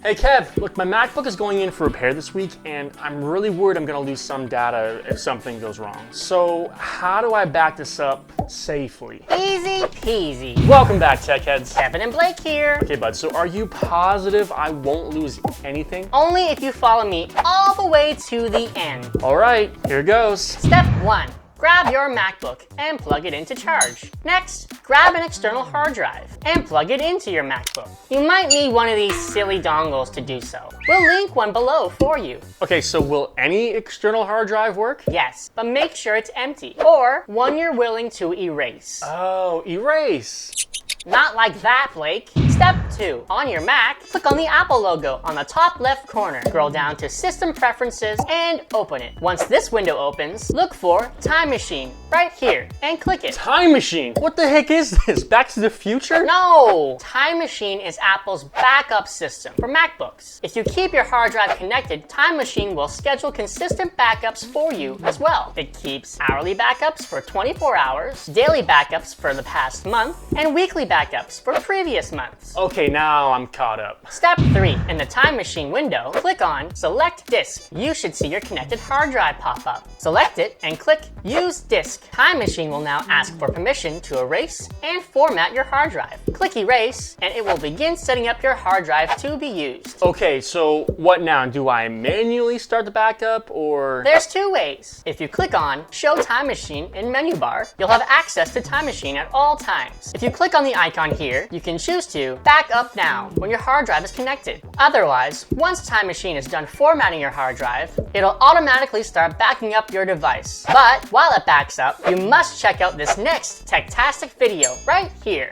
Hey Kev, look, my MacBook is going in for repair this week and I'm really worried I'm gonna lose some data if something goes wrong. So how do I back this up safely? Easy peasy. Welcome back, Tech Heads. Kevin and Blake here. Okay, bud, so are you positive I won't lose anything? Only if you follow me all the way to the end. All right, here goes. Step 1. Grab your MacBook and plug it in to charge. Next, grab an external hard drive and plug it into your MacBook. You might need one of these silly dongles to do so. We'll link one below for you. Okay, so will any external hard drive work? Yes, but make sure it's empty or one you're willing to erase. Oh, erase. Not like that, Blake. Step 2. On your Mac, click on the Apple logo on the top left corner. Scroll down to System Preferences and open it. Once this window opens, look for Time Machine right here and click it. Time Machine? What the heck is this? Back to the future? No! Time Machine is Apple's backup system for MacBooks. If you keep your hard drive connected, Time Machine will schedule consistent backups for you as well. It keeps hourly backups for 24 hours, daily backups for the past month, and weekly backups for previous months. Okay, now I'm caught up. Step 3. In the Time Machine window, click on Select Disk. You should see your connected hard drive pop up. Select it and click Use Disk. Time Machine will now ask for permission to erase and format your hard drive. Click Erase and it will begin setting up your hard drive to be used. Okay, so what now? Do I manually start the backup or? There's 2 ways. If you click on Show Time Machine in menu bar, you'll have access to Time Machine at all times. If you click on the icon here, you can choose to back up now when your hard drive is connected. Otherwise, once Time Machine is done formatting your hard drive, it'll automatically start backing up your device. But while it backs up, you must check out this next tech-tastic video right here.